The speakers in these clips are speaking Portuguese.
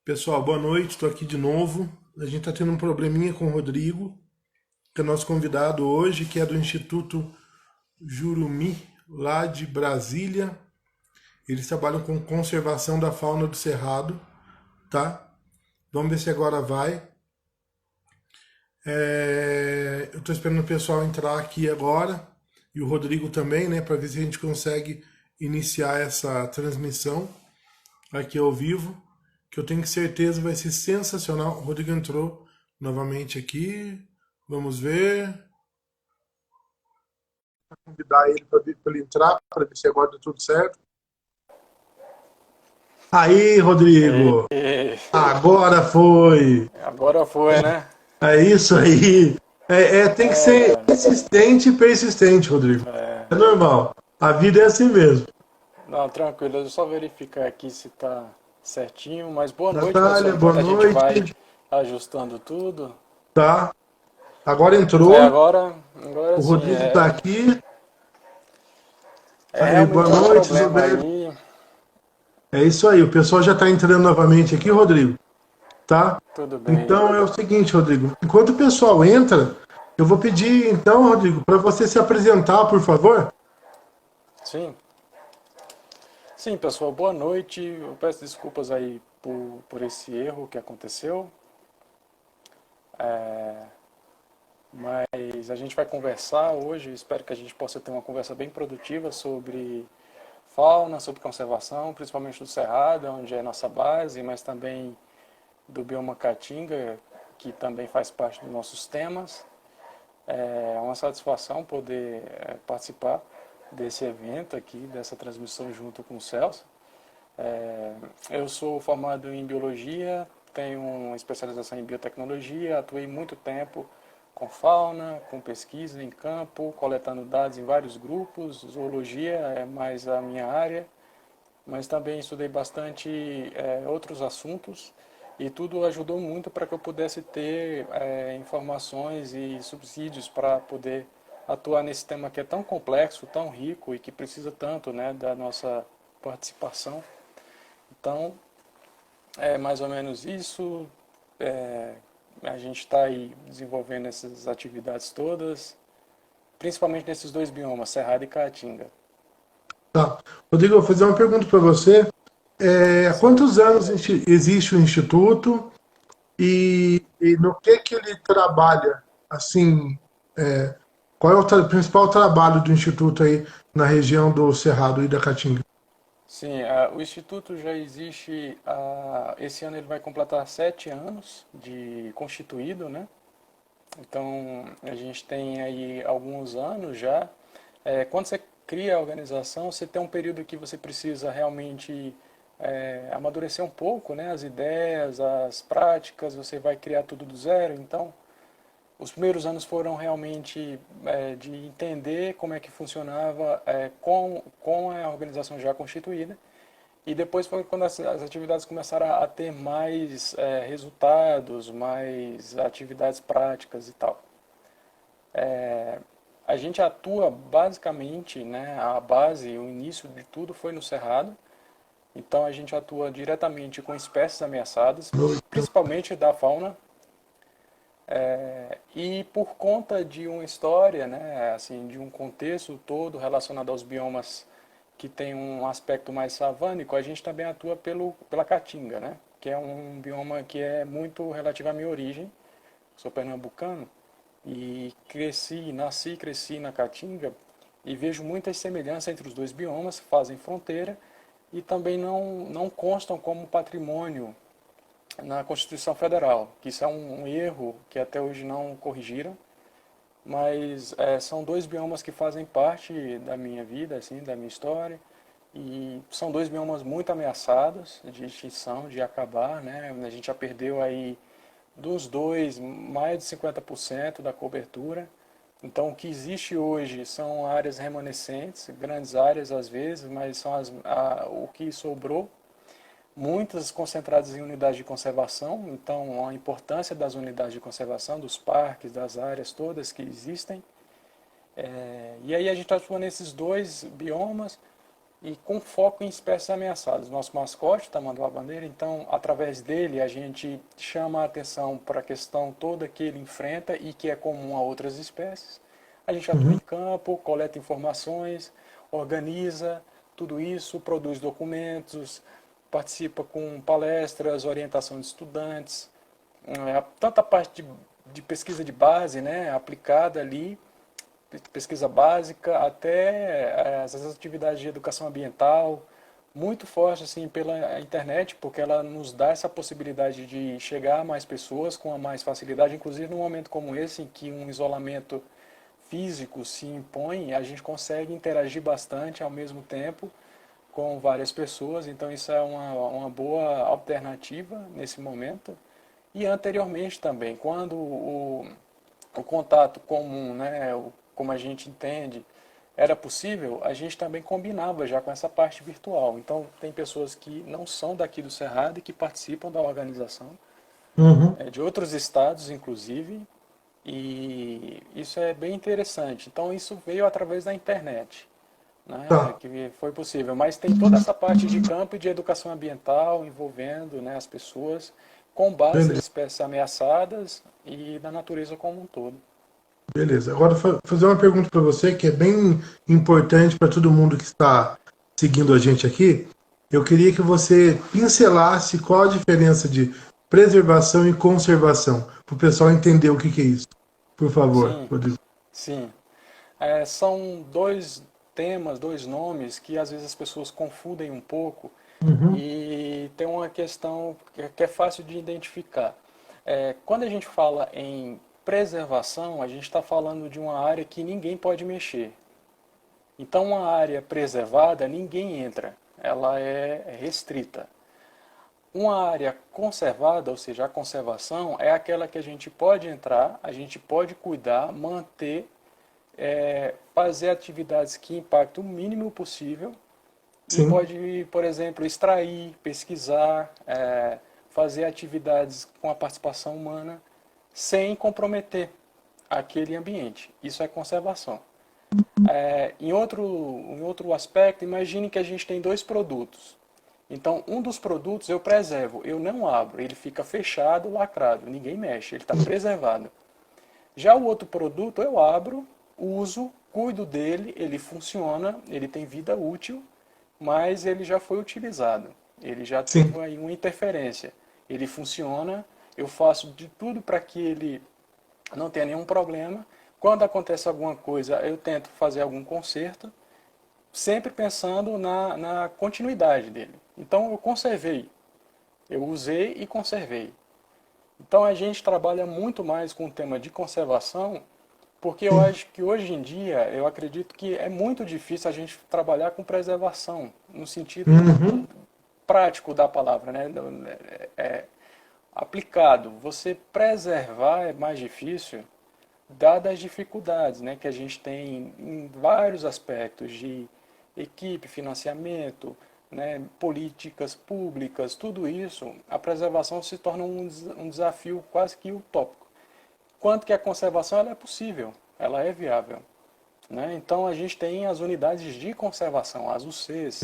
Pessoal, boa noite, estou aqui de novo. A gente está tendo um probleminha com o Rodrigo, que é nosso convidado hoje, que é do Instituto Jurumi, lá de Brasília. Eles trabalham com conservação da fauna do Cerrado, tá? Vamos ver se agora vai. Eu estou esperando o pessoal entrar aqui agora, e o Rodrigo também, né, para ver se a gente consegue iniciar essa transmissão aqui ao vivo, que eu tenho certeza vai ser sensacional. O Rodrigo entrou novamente aqui. Vamos ver. Convidar ele para ele entrar, para ver se agora deu tudo certo. Aí, Rodrigo! E Agora foi! agora foi, né? É isso aí! Tem que É, ser cara. insistente e persistente, Rodrigo. É, É normal. A vida é assim mesmo. não, tranquilo, eu só verificar aqui se tá certinho. Mas boa noite, pessoal. Natália, boa Enquanto a gente vai noite. ajustando tudo. Tá? Agora Aí entrou. agora O sim, Rodrigo está aqui. é Aí, boa realmente um noite, problema Zubério. aí. É isso aí. O pessoal já está entrando novamente aqui, Rodrigo. Tá? Tudo bem. Então é o seguinte, Rodrigo. Enquanto o pessoal entra, eu vou pedir, então, Rodrigo, para você se apresentar, por favor. Sim, sim, pessoal, boa noite. Eu peço desculpas aí por esse erro que aconteceu. Mas a gente vai conversar hoje. Espero que a gente possa ter uma conversa bem produtiva sobre fauna, sobre conservação, principalmente do Cerrado, onde é nossa base, mas também do bioma Caatinga, que também faz parte dos nossos temas. É uma satisfação poder participar desse evento aqui, dessa transmissão junto com o Celso. Eu sou formado em biologia, tenho uma especialização em biotecnologia, atuei muito tempo com fauna, com pesquisa em campo, coletando dados em vários grupos. Zoologia é mais a minha área, mas também estudei bastante outros assuntos e tudo ajudou muito para que eu pudesse ter informações e subsídios para poder atuar nesse tema que é tão complexo, tão rico e que precisa tanto, né, da nossa participação. Então, é mais ou menos isso. É, a gente está aí desenvolvendo essas atividades todas, principalmente nesses dois biomas, Cerrado e Caatinga. Tá. Rodrigo, eu vou fazer uma pergunta para você. Há Sim. quantos anos existe o Instituto e no que ele trabalha? Assim, qual é o principal trabalho do Instituto aí na região do Cerrado e da Caatinga? Sim, o Instituto já existe, esse ano ele vai completar 7 anos de constituído, né? Então, a gente tem aí alguns anos já. Quando você cria a organização, você tem um período que você precisa realmente amadurecer um pouco, né? As ideias, as práticas, você vai criar tudo do zero. Então, os primeiros anos foram realmente de entender como é que funcionava com a organização já constituída. E depois foi quando as atividades começaram a ter mais resultados, mais atividades práticas e tal. A gente atua basicamente, né, a base, o início de tudo foi no Cerrado. Então a gente atua diretamente com espécies ameaçadas, principalmente da fauna. E por conta de uma história, né, assim, de um contexto todo relacionado aos biomas que tem um aspecto mais savânico, a gente também atua pela caatinga, né, que é um bioma que é muito relativo à minha origem. Sou pernambucano e nasci e cresci na caatinga e vejo muitas semelhanças entre os dois biomas, fazem fronteira e também não constam como patrimônio na Constituição Federal, que isso é um erro que até hoje não corrigiram, mas são dois biomas que fazem parte da minha vida, assim, da minha história, e são dois biomas muito ameaçados de extinção, de acabar, né? A gente já perdeu aí dos dois mais de 50% da cobertura. Então, o que existe hoje são áreas remanescentes, grandes áreas às vezes, mas são o que sobrou, muitas concentradas em unidades de conservação. Então, a importância das unidades de conservação, dos parques, das áreas todas que existem. E aí a gente atua nesses dois biomas e com foco em espécies ameaçadas. Nosso mascote, Tamanduá Bandeira, então, através dele, a gente chama a atenção para a questão toda que ele enfrenta e que é comum a outras espécies. A gente atua em Uhum. campo, coleta informações, organiza tudo isso, produz documentos, participa com palestras, orientação de estudantes, tanta parte de pesquisa de base, né, aplicada ali, pesquisa básica, até as atividades de educação ambiental, muito forte assim pela internet, porque ela nos dá essa possibilidade de chegar a mais pessoas com a mais facilidade, inclusive num momento como esse, em que um isolamento físico se impõe, a gente consegue interagir bastante ao mesmo tempo com várias pessoas, então isso é uma boa alternativa nesse momento. E anteriormente também, quando o contato comum, né, como a gente entende, era possível, a gente também combinava já com essa parte virtual. Então, tem pessoas que não são daqui do Cerrado e que participam da organização, Uhum. de outros estados, inclusive, e isso é bem interessante. Então, isso veio através da internet, né, Tá, que foi possível. Mas tem toda essa parte de campo e de educação ambiental envolvendo, né, as pessoas com base em beleza. espécies ameaçadas e da natureza como um todo. Beleza. Agora, fazer uma pergunta para você que é bem importante para todo mundo que está seguindo a gente aqui. Eu queria que você pincelasse qual a diferença de preservação e conservação, para o pessoal entender o que que é isso. Por favor, Sim, Rodrigo. sim. São dois temas, dois nomes que às vezes as pessoas confundem um pouco Uhum. e tem uma questão que é fácil de identificar. Quando a gente fala em preservação, a gente está falando de uma área que ninguém pode mexer. Então, uma área preservada, ninguém entra, ela é restrita. Uma área conservada, ou seja, a conservação, é aquela que a gente pode entrar, a gente pode cuidar, manter, fazer atividades que impactem o mínimo possível e Sim, pode, por exemplo, extrair, pesquisar, fazer atividades com a participação humana sem comprometer aquele ambiente. Isso é conservação. Em outro aspecto, imagine que a gente tem dois produtos. Então, um dos produtos eu preservo, eu não abro, ele fica fechado, lacrado, ninguém mexe, ele está preservado. Já o outro produto eu abro, uso, cuido dele, ele funciona, ele tem vida útil, mas ele já foi utilizado, ele já sim. teve aí uma interferência. Ele funciona, eu faço de tudo para que ele não tenha nenhum problema. Quando acontece alguma coisa, eu tento fazer algum conserto, sempre pensando na continuidade dele. Então eu conservei, eu usei e conservei. Então a gente trabalha muito mais com o tema de conservação, porque eu Sim. acho que hoje em dia, eu acredito que é muito difícil a gente trabalhar com preservação, no sentido Uhum. prático da palavra, né? Aplicado. Você preservar é mais difícil, dadas as dificuldades, né, que a gente tem em vários aspectos de equipe, financiamento, né, políticas públicas, tudo isso, a preservação se torna um desafio quase que utópico. Quanto que a conservação ela é possível, ela é viável. Né? Então a gente tem as unidades de conservação, as UCs.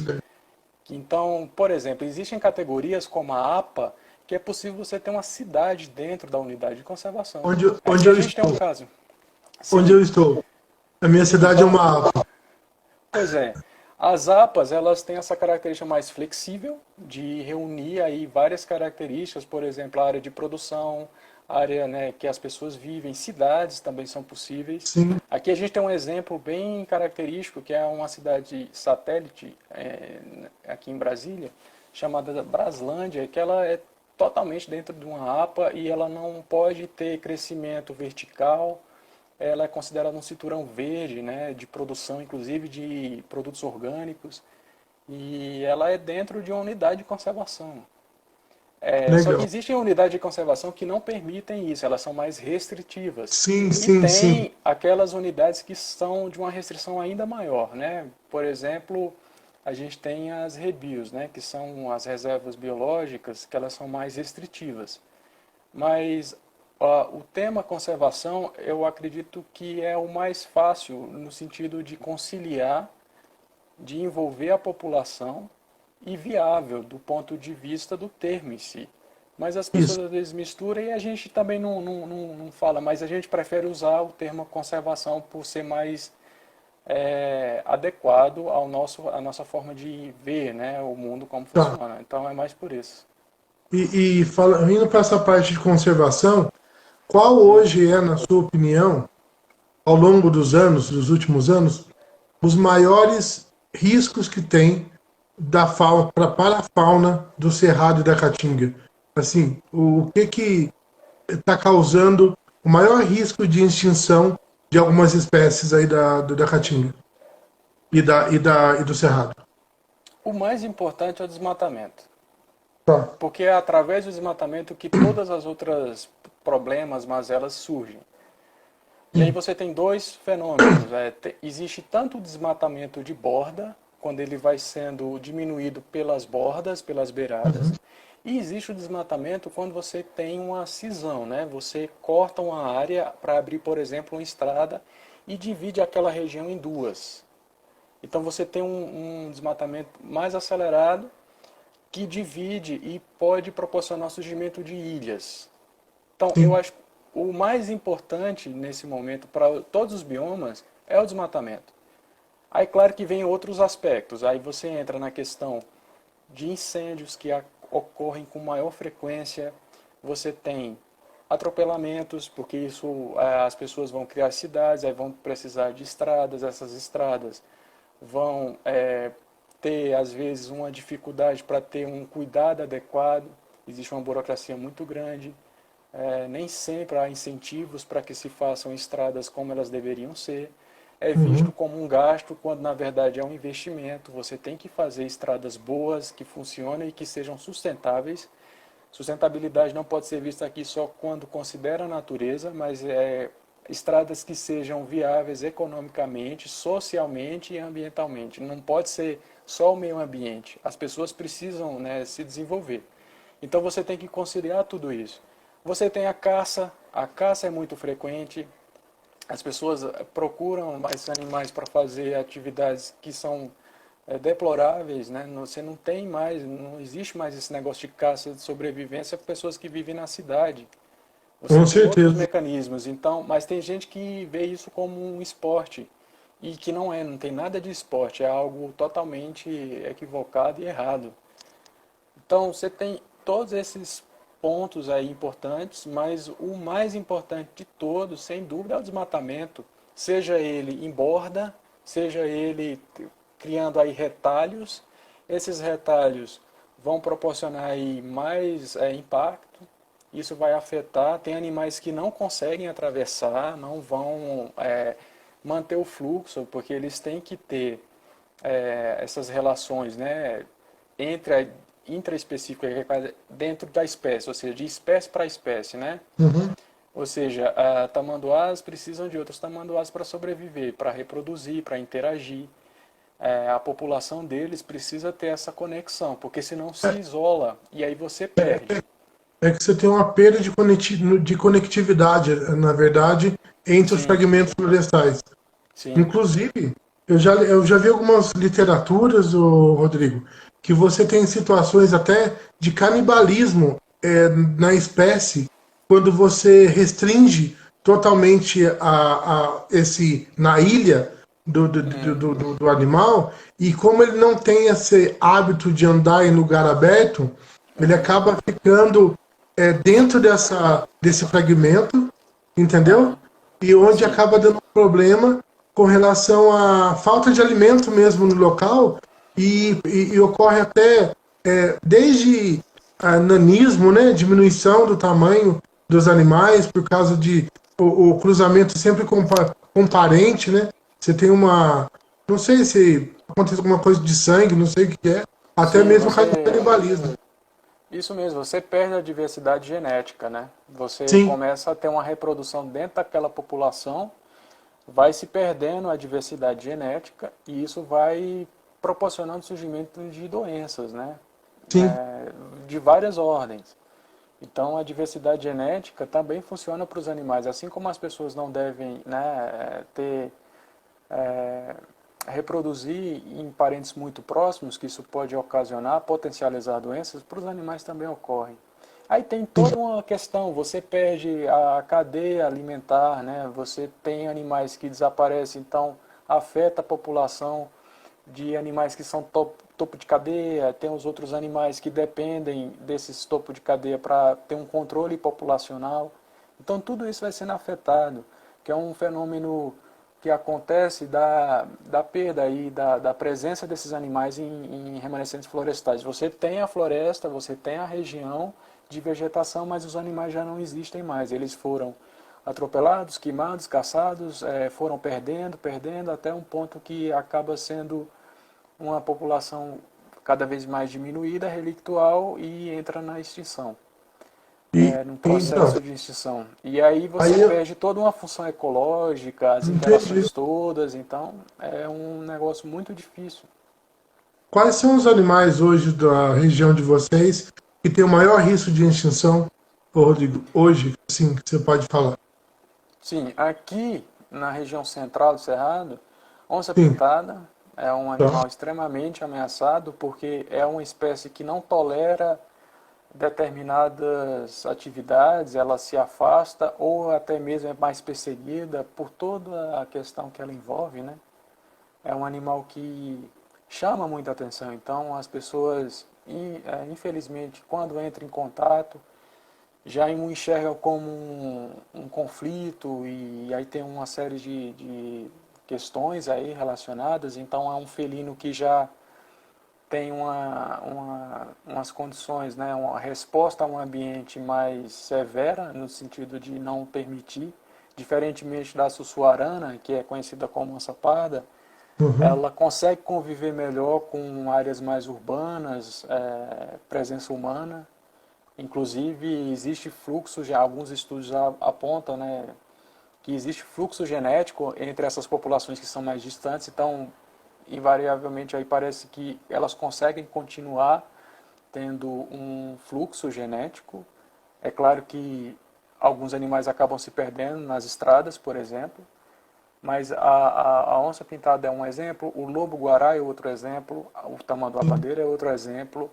Então, por exemplo, existem categorias como a APA, que é possível você ter uma cidade dentro da unidade de conservação. Onde Aqui a eu gente tem um estou? caso. Onde Sim, eu estou? A minha sim. cidade é Então, uma APA. pois é, as APAs elas têm essa característica mais flexível de reunir aí várias características, por exemplo, a área de produção, a área, né, que as pessoas vivem, cidades também são possíveis. Sim. Aqui a gente tem um exemplo bem característico que é uma cidade satélite aqui em Brasília, chamada Braslândia, que ela é totalmente dentro de uma APA e ela não pode ter crescimento vertical. Ela é considerada um cinturão verde, né, de produção, inclusive de produtos orgânicos, e ela é dentro de uma unidade de conservação. Só que Legal. existem unidades de conservação que não permitem isso, elas são mais restritivas. Sim, E sim, sim. tem aquelas unidades que são de uma restrição ainda maior, né? Por exemplo, a gente tem as rebios, né, que são as reservas biológicas, que elas são mais restritivas. Mas o tema conservação, eu acredito que é o mais fácil no sentido de conciliar de envolver a população e viável do ponto de vista do termo em si. Mas as pessoas Isso. às vezes misturam e a gente também não fala, mas a gente prefere usar o termo conservação por ser mais adequado à nossa forma de ver, né, o mundo como Tá. funciona. Então é mais por isso. Indo para essa parte de conservação, qual Sim. hoje é, na sua opinião, ao longo dos anos, dos últimos anos, os maiores riscos que tem para a fauna do Cerrado e da Caatinga? Assim, o que está causando o maior risco de extinção de algumas espécies aí da Caatinga e do Cerrado? O mais importante é o desmatamento. Tá. Porque é através do desmatamento que todas as outras problemas, mazelas surgem. E aí Sim. você tem dois fenômenos. Existe tanto o desmatamento de borda, quando ele vai sendo diminuído pelas bordas, pelas beiradas, Uhum. e existe o desmatamento quando você tem uma cisão, né? Você corta uma área para abrir, por exemplo, uma estrada e divide aquela região em duas. Então você tem um desmatamento mais acelerado que divide e pode proporcionar o surgimento de ilhas. Então, eu Sim. acho que o mais importante nesse momento para todos os biomas é o desmatamento. Aí, claro que vem outros aspectos. Aí você entra na questão de incêndios que ocorrem com maior frequência. Você tem atropelamentos, porque isso as pessoas vão criar cidades, aí vão precisar de estradas. Essas estradas vão ter, às vezes, uma dificuldade para ter um cuidado adequado. Existe uma burocracia muito grande. Nem sempre há incentivos para que se façam estradas como elas deveriam ser. É visto Uhum. como um gasto, quando na verdade é um investimento. Você tem que fazer estradas boas, que funcionem e que sejam sustentáveis. Sustentabilidade não pode ser vista aqui só quando considera a natureza, mas estradas que sejam viáveis economicamente, socialmente e ambientalmente. Não pode ser só o meio ambiente. As pessoas precisam, né, se desenvolver. Então você tem que conciliar tudo isso. Você tem a caça é muito frequente, as pessoas procuram mais animais para fazer atividades que são deploráveis, né? Você não tem mais, não existe mais esse negócio de caça de sobrevivência para pessoas que vivem na cidade. Você Com tem outros certeza. mecanismos, então, mas tem gente que vê isso como um esporte e que não é, não tem nada de esporte, é algo totalmente equivocado e errado. Então, você tem todos esses pontos aí importantes, mas o mais importante de todos, sem dúvida, é o desmatamento, seja ele em borda, seja ele criando aí retalhos. Esses retalhos vão proporcionar aí mais impacto, isso vai afetar. Tem animais que não conseguem atravessar, não vão manter o fluxo, porque eles têm que ter essas relações, né, entre a intraespecífica dentro da espécie, ou seja, de espécie para espécie, né? Uhum. Ou seja, tamanduás precisam de outros tamanduás para sobreviver, para reproduzir, para interagir. A população deles precisa ter essa conexão, porque senão se isola e aí você perde. É que você tem uma perda de conectividade, na verdade, entre os Sim, fragmentos florestais. sim. Inclusive, eu já vi algumas literaturas, Rodrigo, que você tem situações até de canibalismo na espécie, quando você restringe totalmente na ilha do animal, e como ele não tem esse hábito de andar em lugar aberto, ele Uhum, acaba ficando dentro desse fragmento, entendeu? aham, E onde sim. acaba dando um problema com relação à falta de alimento mesmo no local e ocorre até desde nanismo, né, diminuição do tamanho dos animais por causa de o cruzamento sempre com parente, né? Você tem não sei se acontece alguma coisa de sangue, não sei o que é, até Sim, mesmo você. canibalismo. Isso mesmo, você perde a diversidade genética, né? Você Sim, começa a ter uma reprodução dentro daquela população, vai se perdendo a diversidade genética e isso vai proporcionando o surgimento de doenças, né? sim. De várias ordens. Então, a diversidade genética também funciona para os animais, assim como as pessoas não devem, né, ter reproduzir em parentes muito próximos, que isso pode ocasionar, potencializar doenças, para os animais também ocorrem. Aí tem toda uma questão, você perde a cadeia alimentar, né? Você tem animais que desaparecem, então afeta a população de animais que são topo de cadeia, tem os outros animais que dependem desses topo de cadeia para ter um controle populacional. Então tudo isso vai sendo afetado, que é um fenômeno que acontece da perda aí, da presença desses animais em remanescentes florestais. Você tem a floresta, você tem a região de vegetação, mas os animais já não existem mais. Eles foram atropelados, queimados, caçados, foram perdendo, até um ponto que acaba sendo uma população cada vez mais diminuída, relictual, e entra na extinção. Num Então, processo de extinção. E aí você aí eu perde toda uma função ecológica, as entendi. interações todas, então é um negócio muito difícil. Quais são os animais hoje da região de vocês que tem o maior risco de extinção, ô Rodrigo? Hoje, sim, que você pode falar. Sim, aqui na região central do Cerrado, Sim, onça-pintada é um tá. animal extremamente ameaçado porque é uma espécie que não tolera determinadas atividades, ela se afasta ou até mesmo é mais perseguida por toda a questão que ela envolve, né? É um animal que chama muita atenção, então as pessoas, infelizmente, quando entram em contato, já o enxergam como um conflito, e aí tem uma série de questões aí relacionadas, então é um felino que já tem umas condições, né, uma resposta a um ambiente mais severa, no sentido de não permitir, diferentemente da sussuarana, que é conhecida como onça parda, Uhum. ela consegue conviver melhor com áreas mais urbanas, presença humana. Inclusive, existe fluxo, já alguns estudos já apontam, né, que existe fluxo genético entre essas populações que são mais distantes, então invariavelmente aí parece que elas conseguem continuar tendo um fluxo genético. É claro que alguns animais acabam se perdendo nas estradas, por exemplo, mas a onça-pintada é um exemplo, o lobo-guará é outro exemplo, o tamanduá-padeiro é outro exemplo,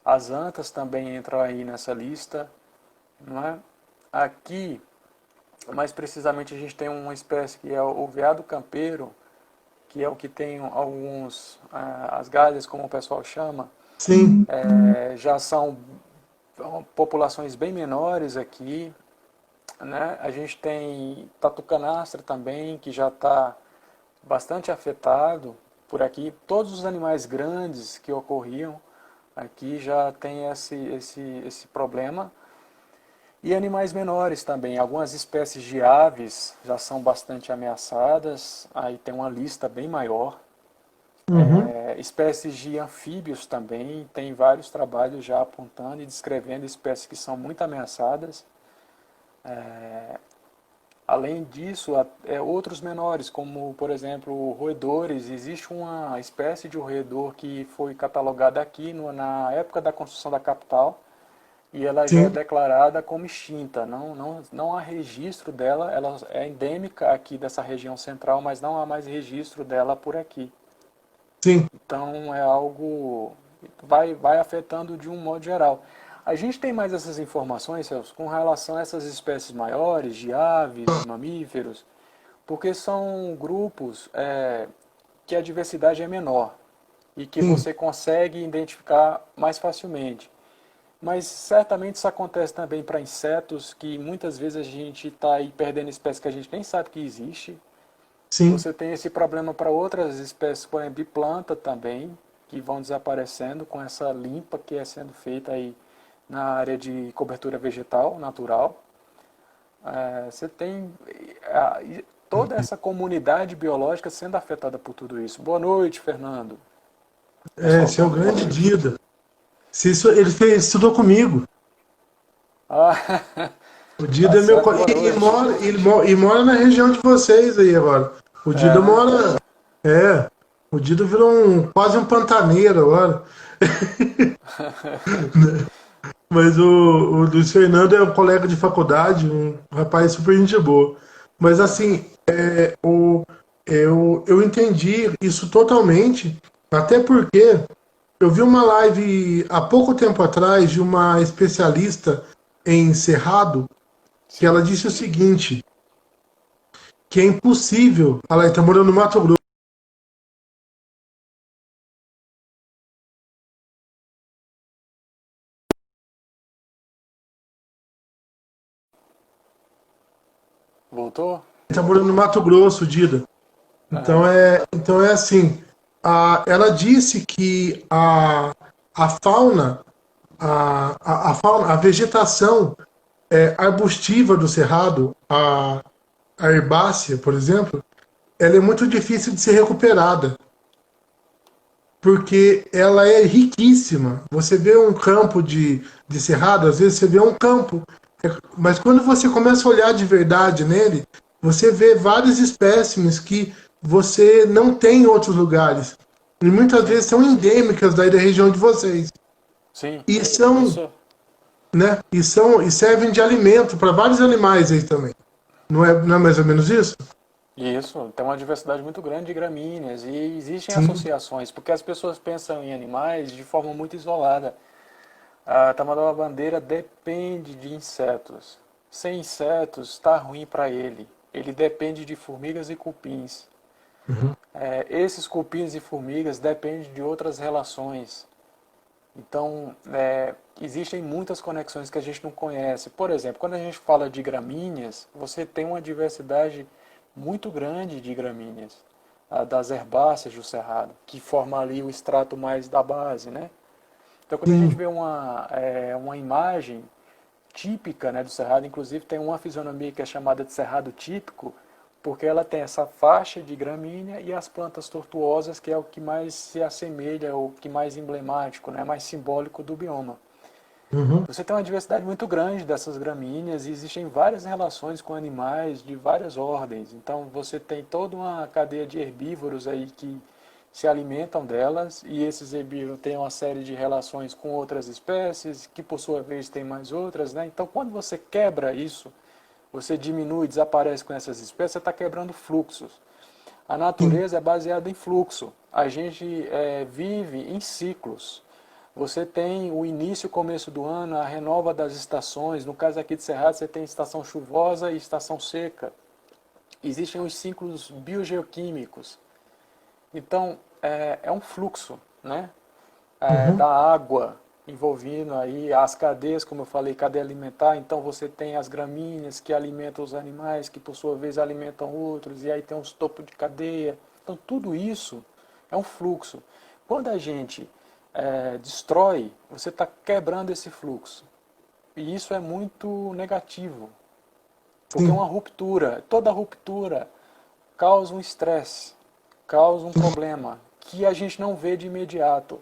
as antas também entram aí nessa lista, não é? Aqui, mais precisamente, a gente tem uma espécie que é o veado campeiro, que é o que tem alguns, as galhas, como o pessoal chama, Sim, já são populações bem menores aqui, né? A gente tem tatu canastra também, que já está bastante afetado por aqui. Todos os animais grandes que ocorriam aqui já tem esse problema. E animais menores também. Algumas espécies de aves já são bastante ameaçadas. Aí tem uma lista bem maior. uhum. Espécies de anfíbios também. Tem vários trabalhos já apontando e descrevendo espécies que são muito ameaçadas. Além disso, outros menores, como, por exemplo, roedores. Existe uma espécie de roedor que foi catalogada aqui na época da construção da capital, e ela já é Sim, declarada como extinta. Não há registro dela, ela é endêmica aqui dessa região central, mas não há mais registro dela por aqui. sim. Então é algo que vai afetando de um modo geral. A gente tem mais essas informações, Celso, com relação a essas espécies maiores, de aves, mamíferos, porque são grupos que a diversidade é menor e que Sim, você consegue identificar mais facilmente. Mas certamente isso acontece também para insetos, que muitas vezes a gente está aí perdendo espécies que a gente nem sabe que existe. sim. Você tem esse problema para outras espécies, por exemplo, de planta também, que vão desaparecendo com essa limpa que é sendo feita aí na área de cobertura vegetal natural. Você tem toda essa comunidade biológica sendo afetada por tudo isso. Boa noite, Fernando. Pessoal Esse é o dando boa grande noite. Dida. Se isso, estudou comigo. Ah, O tá Dida é meu. certo, boa noite. E mora na região de vocês aí agora. O É, Dida né? mora. É. O Dida virou quase um pantaneiro agora. Mas o Luiz Fernando é um colega de faculdade, um rapaz super gente boa. Mas assim, Eu entendi isso totalmente, até porque eu vi uma live há pouco tempo atrás de uma especialista em Cerrado, que ela Sim. disse o seguinte, que é impossível, ela está morando no Mato Grosso, Voltou? está morando no Mato Grosso, Dida. Aham. Então é assim, ela disse que a fauna, a fauna, a vegetação arbustiva do cerrado, a herbácea, por exemplo, ela é muito difícil de ser recuperada, porque ela é riquíssima. Você vê um campo de cerrado, às vezes você vê um campo, mas quando você começa a olhar de verdade nele, você vê vários espécimes que você não tem em outros lugares. E muitas Sim. vezes são endêmicas daí da região de vocês. Sim. E são, Isso. né? E servem de alimento para vários animais aí também. Não é mais ou menos isso? Isso, tem uma diversidade muito grande de gramíneas e existem Sim. associações, porque as pessoas pensam em animais de forma muito isolada. A tamanduá-bandeira depende de insetos. Sem insetos, está ruim para ele. Ele depende de formigas e cupins. Uhum. Esses cupins e formigas dependem de outras relações. Então, existem muitas conexões que a gente não conhece. Por exemplo, quando a gente fala de gramíneas, você tem uma diversidade muito grande de gramíneas, das herbáceas do cerrado, que forma ali o extrato mais da base, né? Então, quando a gente Sim. vê uma imagem típica, né, do cerrado, inclusive tem uma fisionomia que é chamada de cerrado típico, porque ela tem essa faixa de gramínea e as plantas tortuosas, que é o que mais se assemelha, o que mais emblemático, né, mais simbólico do bioma. Uhum. Você tem uma diversidade muito grande dessas gramíneas e existem várias relações com animais de várias ordens. Então você tem toda uma cadeia de herbívoros aí que se alimentam delas e esses herbívoros têm uma série de relações com outras espécies que por sua vez têm mais outras, né? Então quando você quebra isso, você diminui, desaparece com essas espécies, você está quebrando fluxos. A Sim. natureza é baseada em fluxo. A gente vive em ciclos. Você tem o início e o começo do ano, a renova das estações. No caso aqui de Cerrado, você tem estação chuvosa e estação seca. Existem os ciclos biogeoquímicos. Então, é um fluxo, né? Uhum. Da água envolvendo aí as cadeias, como eu falei, cadeia alimentar. Então, você tem as gramíneas que alimentam os animais, que por sua vez alimentam outros, e aí tem os topos de cadeia. Então, tudo isso é um fluxo. Quando a gente destrói, você está quebrando esse fluxo. E isso é muito negativo, porque é Sim. uma ruptura. Toda ruptura causa um estresse, causa um problema que a gente não vê de imediato.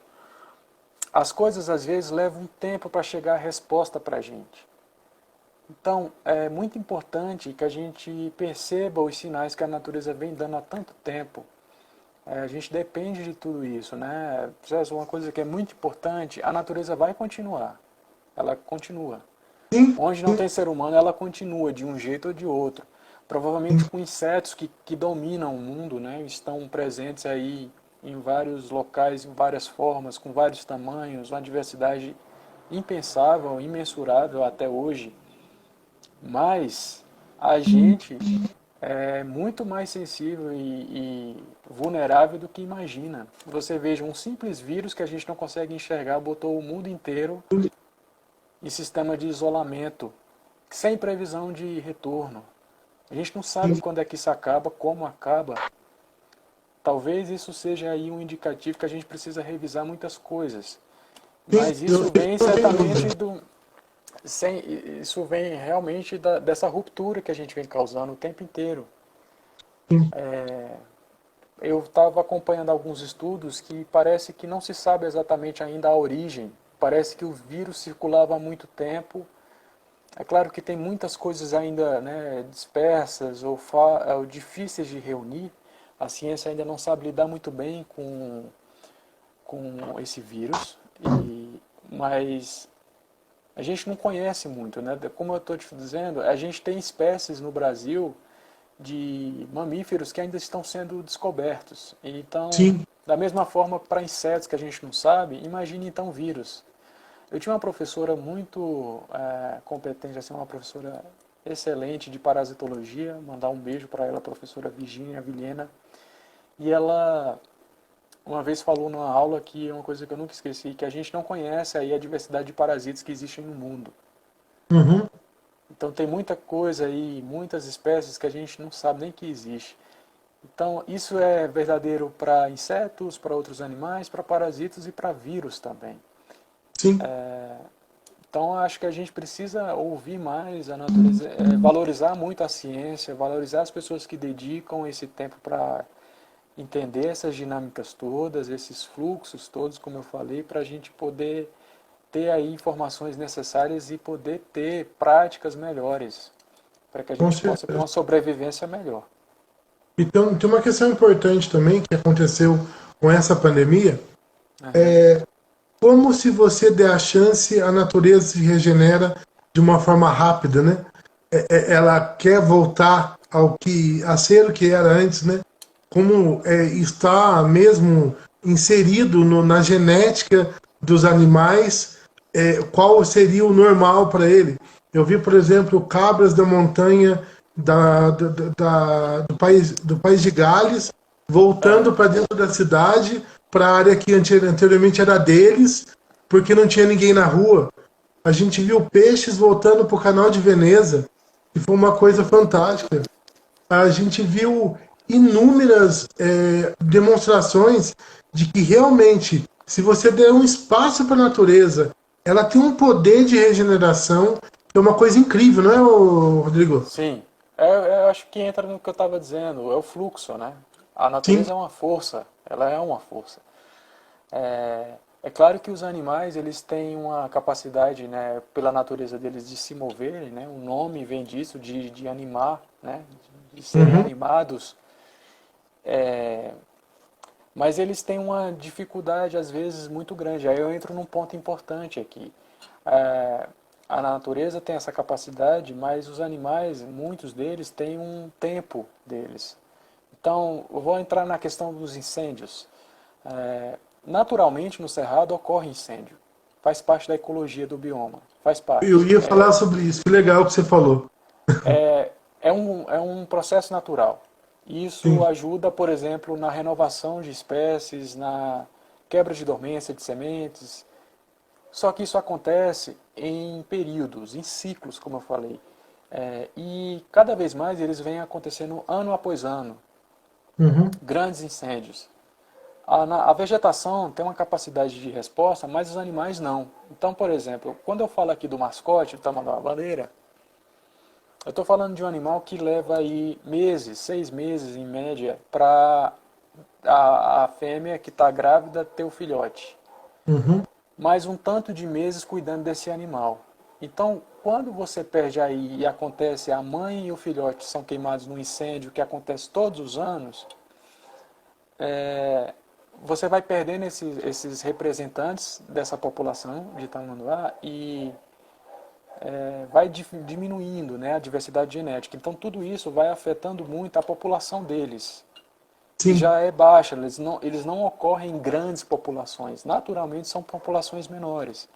As coisas às vezes levam um tempo para chegar a resposta para a gente. Então, é muito importante que a gente perceba os sinais que a natureza vem dando há tanto tempo. A gente depende de tudo isso, né? Uma coisa que é muito importante, a natureza vai continuar. Ela continua. Sim. Onde não tem ser humano, ela continua de um jeito ou de outro. Provavelmente com insetos que dominam o mundo, né? Estão presentes aí em vários locais, em várias formas, com vários tamanhos, uma diversidade impensável, imensurável até hoje. Mas a gente é muito mais sensível e vulnerável do que imagina. Você veja, um simples vírus que a gente não consegue enxergar botou o mundo inteiro em sistema de isolamento, sem previsão de retorno. A gente não sabe quando é que isso acaba, como acaba. Talvez isso seja aí um indicativo que a gente precisa revisar muitas coisas. Sim. Mas Eu isso vem não tenho certamente dúvida. isso vem realmente dessa ruptura que a gente vem causando o tempo inteiro. Sim. Eu estava acompanhando alguns estudos que parece que não se sabe exatamente ainda a origem. Parece que o vírus circulava há muito tempo. É claro que tem muitas coisas ainda, né, dispersas ou difíceis de reunir. A ciência ainda não sabe lidar muito bem com esse vírus, mas a gente não conhece muito, né? Como eu estou te dizendo, a gente tem espécies no Brasil de mamíferos que ainda estão sendo descobertos. Então, sim, da mesma forma, para insetos que a gente não sabe, imagine então vírus. Eu tinha uma professora muito competente, assim, uma professora excelente de parasitologia, mandar um beijo para ela, a professora Virginia Vilhena, e ela uma vez falou numa aula que é uma coisa que eu nunca esqueci, que a gente não conhece aí a diversidade de parasitas que existem no mundo. uhum, Então tem muita coisa aí, muitas espécies que a gente não sabe nem que existe. Então isso é verdadeiro para insetos, para outros animais, para parasitas e para vírus também. sim, Então acho que a gente precisa ouvir mais a natureza, valorizar muito a ciência, valorizar as pessoas que dedicam esse tempo para entender essas dinâmicas todas, esses fluxos todos, como eu falei, para a gente poder ter aí informações necessárias e poder ter práticas melhores, para que a com gente possa ter certeza. uma sobrevivência melhor. Então, tem uma questão importante também que aconteceu com essa pandemia. Aham. Como se você der a chance, a natureza se regenera de uma forma rápida, né? Ela quer voltar a ser o que era antes, né? Como está mesmo inserido na genética dos animais, qual seria o normal para ele. Eu vi, por exemplo, cabras da montanha do país de Gales voltando Aham. para dentro da cidade, para a área que anteriormente era deles, porque não tinha ninguém na rua. A gente viu peixes voltando para o canal de Veneza, que foi uma coisa fantástica. A gente viu inúmeras demonstrações de que realmente, se você der um espaço para a natureza, ela tem um poder de regeneração que é uma coisa incrível, não é, Rodrigo? Sim, eu acho que entra no que eu estava dizendo, é o fluxo, né? A Sim. natureza é uma força, ela é uma força. É claro que os animais eles têm uma capacidade, né, pela natureza deles de se moverem, né? O nome vem disso, de animar, né? De serem Uhum. animados. Mas eles têm uma dificuldade, às vezes, muito grande. Aí eu entro num ponto importante aqui. É, a natureza tem essa capacidade, mas os animais, muitos deles, têm um tempo deles. Então, eu vou entrar na questão dos incêndios. Naturalmente, no Cerrado ocorre incêndio. Faz parte da ecologia do bioma. Faz Eu parte. ia falar sobre isso. Que legal que você falou. É um processo natural. Isso Sim. ajuda, por exemplo, na renovação de espécies, na quebra de dormência de sementes. Só que isso acontece em períodos, em ciclos, como eu falei. E cada vez mais eles vêm acontecendo ano após ano. Uhum. Grandes incêndios. A vegetação tem uma capacidade de resposta, mas os animais não. Então, por exemplo, quando eu falo aqui do mascote, do tamanduá-bandeira, eu estou falando de um animal que leva aí meses, 6 meses em média, para a fêmea que está grávida ter o filhote. Uhum. Mais um tanto de meses cuidando desse animal. Então, quando você perde aí e acontece a mãe e o filhote são queimados num incêndio que acontece todos os anos, você vai perdendo esses representantes dessa população de tamanduá e vai diminuindo, né, a diversidade genética. Então tudo isso vai afetando muito a população deles, que Sim. já é baixa, eles não ocorrem em grandes populações, naturalmente são populações menores.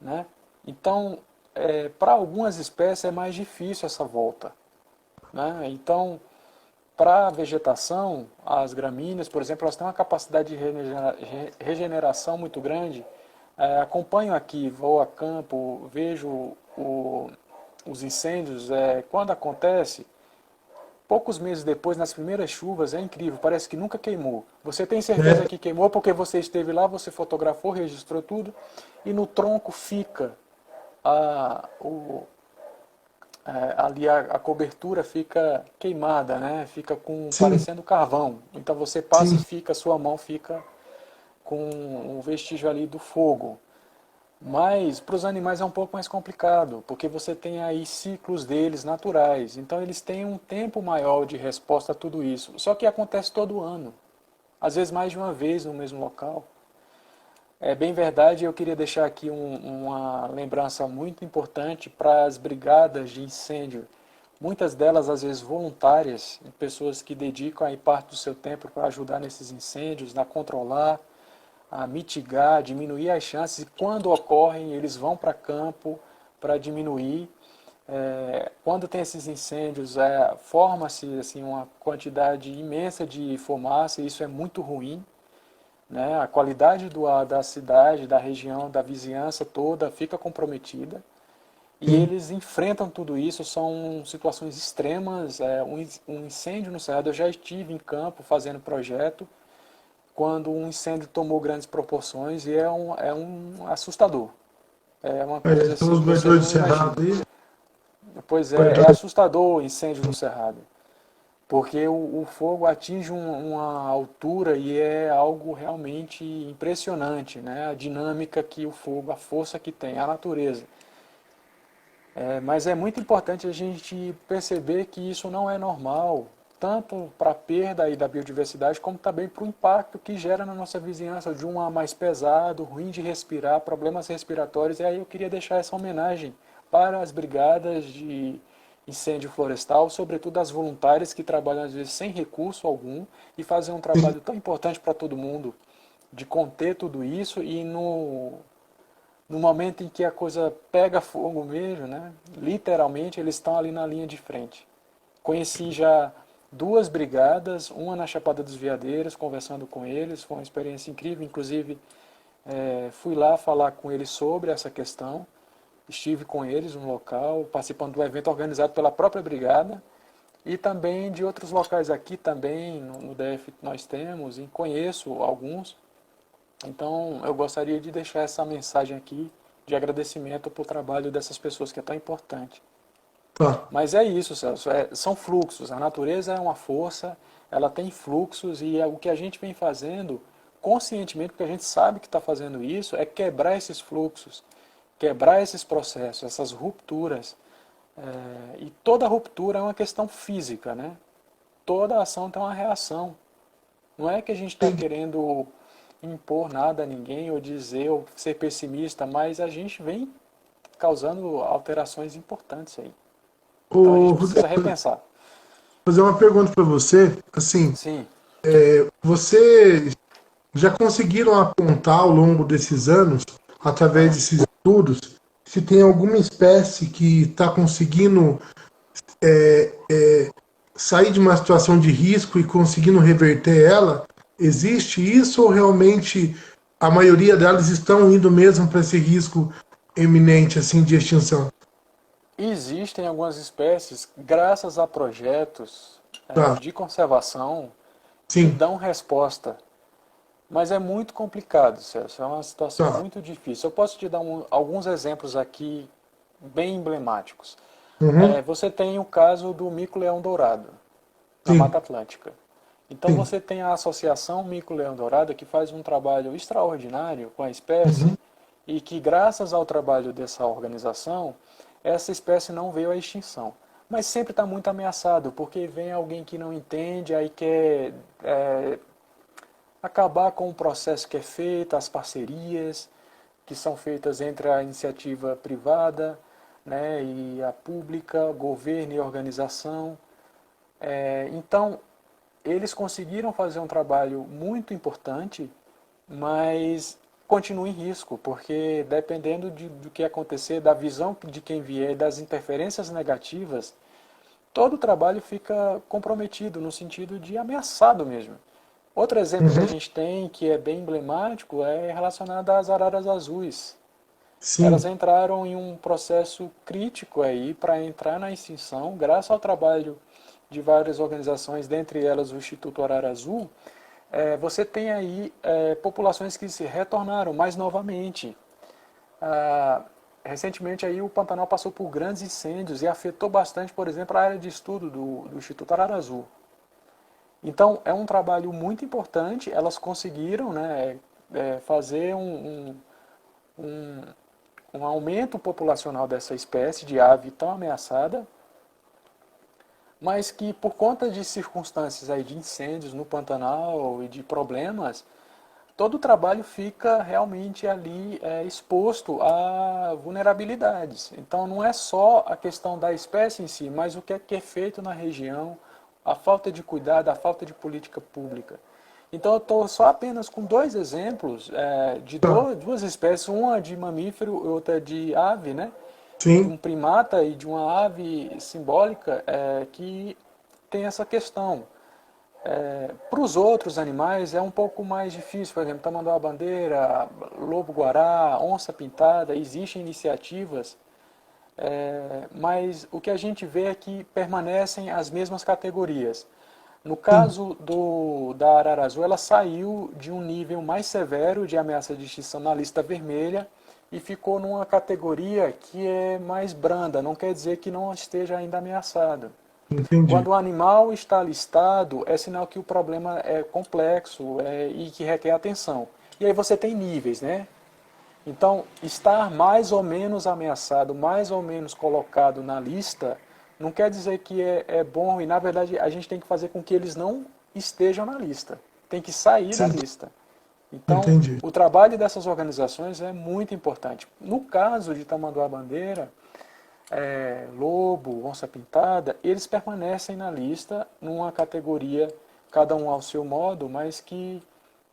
Né? Então, para algumas espécies é mais difícil essa volta. Né? Então, para a vegetação, as gramíneas, por exemplo, elas têm uma capacidade de regeneração muito grande. Acompanho aqui, vou a campo, vejo os incêndios. Quando acontece, poucos meses depois, nas primeiras chuvas, é incrível, parece que nunca queimou. Você tem certeza É, que queimou porque você esteve lá, você fotografou, registrou tudo, e no tronco fica a, o, ali a cobertura fica queimada, né? Fica sim, parecendo carvão. Então você passa e sim. fica, sua mão fica com um vestígio ali do fogo. Mas para os animais é um pouco mais complicado, porque você tem aí ciclos deles naturais. Então eles têm um tempo maior de resposta a tudo isso. Só que acontece todo ano, às vezes mais de uma vez no mesmo local. É bem verdade, eu queria deixar aqui uma lembrança muito importante para as brigadas de incêndio. muitas delas às vezes voluntárias, pessoas que dedicam aí parte do seu tempo para ajudar nesses incêndios, a controlar, a mitigar, diminuir as chances, e quando ocorrem eles vão para campo para diminuir. Quando tem esses incêndios, forma-se assim, uma quantidade imensa de fumaça, e isso é muito ruim, né? A qualidade do ar da cidade, da região, da vizinhança toda fica comprometida. E sim. eles enfrentam tudo isso, são situações extremas. Um incêndio no Cerrado, eu já estive em campo fazendo projeto, quando um incêndio tomou grandes proporções, e é um assustador. É uma coisa São assim os que você moradores de não Cerrado imagina. aí. Pois é Corredor. assustador o incêndio no Cerrado, porque o fogo atinge uma altura e é algo realmente impressionante, né? A dinâmica que o fogo, a força que tem, a natureza. Mas é muito importante a gente perceber que isso não é normal, tanto para a perda aí da biodiversidade, como também para o impacto que gera na nossa vizinhança, de um ar mais pesado, ruim de respirar, problemas respiratórios. E aí eu queria deixar essa homenagem para as brigadas de incêndio florestal, sobretudo as voluntárias que trabalham às vezes sem recurso algum e fazem um Sim. trabalho tão importante para todo mundo, de conter tudo isso, e no momento em que a coisa pega fogo mesmo, né? Literalmente eles estão ali na linha de frente. Conheci já duas brigadas, uma na Chapada dos Veadeiros, conversando com eles, foi uma experiência incrível. Inclusive, fui lá falar com eles sobre essa questão, estive com eles no local, participando do evento organizado pela própria brigada, e também de outros locais aqui também, no DF nós temos, e conheço alguns. Então, eu gostaria de deixar essa mensagem aqui de agradecimento por trabalho dessas pessoas que é tão importante. Tá. Mas é isso, Celso, são fluxos. A natureza é uma força, ela tem fluxos, e o que a gente vem fazendo conscientemente, porque a gente sabe que está fazendo isso, é quebrar esses fluxos, quebrar esses processos, essas rupturas. E toda ruptura é uma questão física, né? Toda ação tem uma reação. Não é que a gente está Sim. querendo impor nada a ninguém ou dizer ou ser pessimista, mas a gente vem causando alterações importantes aí. Então a Ô, gente precisa Rodrigo, repensar. vou fazer uma pergunta para você. Assim, Sim, você já conseguiram apontar ao longo desses anos, através ah, desses estudos, se tem alguma espécie que está conseguindo sair de uma situação de risco e conseguindo reverter ela? Existe isso ou realmente a maioria delas estão indo mesmo para esse risco eminente assim de extinção? existem algumas espécies, graças a projetos Tá, de conservação, que sim, dão resposta. Mas é muito complicado, Celso. É uma situação tá, muito difícil. Eu posso te dar alguns exemplos aqui bem emblemáticos. uhum, Você tem o caso do mico-leão-dourado, na sim, Mata Atlântica. Então sim, você tem a Associação Mico-Leão-Dourada, que faz um trabalho extraordinário com a espécie, uhum, e que, graças ao trabalho dessa organização, essa espécie não veio à extinção. Mas sempre está muito ameaçado, porque vem alguém que não entende, aí quer acabar com o processo que é feito, as parcerias que são feitas entre a iniciativa privada, né, e a pública, governo e organização. Então, eles conseguiram fazer um trabalho muito importante, mas continua em risco, porque dependendo do que acontecer, da visão de quem vier, das interferências negativas, todo o trabalho fica comprometido, no sentido de ameaçado mesmo. Outro exemplo que a uhum, gente tem, que é bem emblemático, é relacionado às araras azuis. Elas sim, entraram em um processo crítico aí para entrar na extinção, graças ao trabalho de várias organizações, dentre elas o Instituto Arara Azul. Você tem aí populações que se retornaram mais novamente. Ah, recentemente aí o Pantanal passou por grandes incêndios e afetou bastante, por exemplo, a área de estudo do Instituto Arara Azul. Então é um trabalho muito importante. Elas conseguiram, né, fazer um, um aumento populacional dessa espécie de ave tão ameaçada, mas que, por conta de circunstâncias aí de incêndios no Pantanal e de problemas, todo o trabalho fica realmente ali exposto a vulnerabilidades. Então não é só a questão da espécie em si, mas o que é feito na região, a falta de cuidado, a falta de política pública. Então eu estou só apenas com dois exemplos de Tá. duas espécies, uma de mamífero e outra de ave, né? De Sim. um primata e de uma ave simbólica que tem essa questão. Para os outros animais é um pouco mais difícil, por exemplo, tamanduá-bandeira, lobo-guará, onça-pintada, existem iniciativas, mas o que a gente vê é que permanecem as mesmas categorias. No Sim. caso da arara azul, ela saiu de um nível mais severo de ameaça de extinção na lista vermelha e ficou numa categoria que é mais branda, não quer dizer que não esteja ainda ameaçada. Entendi. Quando o animal está listado, é sinal que o problema é complexo e que requer atenção. E aí você tem níveis, né? Então, estar mais ou menos ameaçado, mais ou menos colocado na lista, não quer dizer que é bom, e na verdade a gente tem que fazer com que eles não estejam na lista. Tem que sair da Sim. lista. Então, Entendi. o trabalho dessas organizações é muito importante. No caso de tamanduá-bandeira, lobo, onça-pintada, eles permanecem na lista numa categoria, cada um ao seu modo, mas que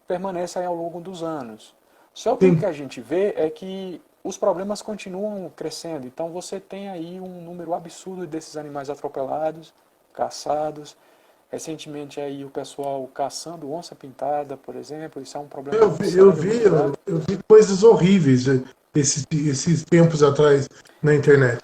permanecem ao longo dos anos. Só que o que Sim. a gente vê é que os problemas continuam crescendo. Então você tem aí um número absurdo desses animais atropelados, caçados. Recentemente aí o pessoal caçando onça-pintada, por exemplo, isso é um problema Eu muito vi, eu sério, vi, muito grave. eu vi coisas horríveis esses tempos atrás na internet.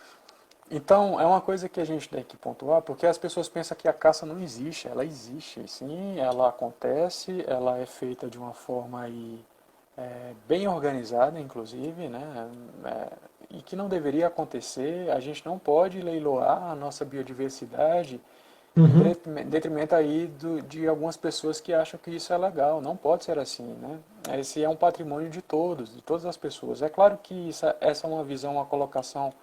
Então, é uma coisa que a gente tem que pontuar, porque as pessoas pensam que a caça não existe. Ela existe, sim, ela acontece, ela é feita de uma forma aí, bem organizada, inclusive, né? E que não deveria acontecer. A gente não pode leiloar a nossa biodiversidade em Uhum. detrimento aí de algumas pessoas que acham que isso é legal. Não pode ser assim, né? Esse é um patrimônio de todos, de todas as pessoas. É claro que essa é uma visão, uma colocação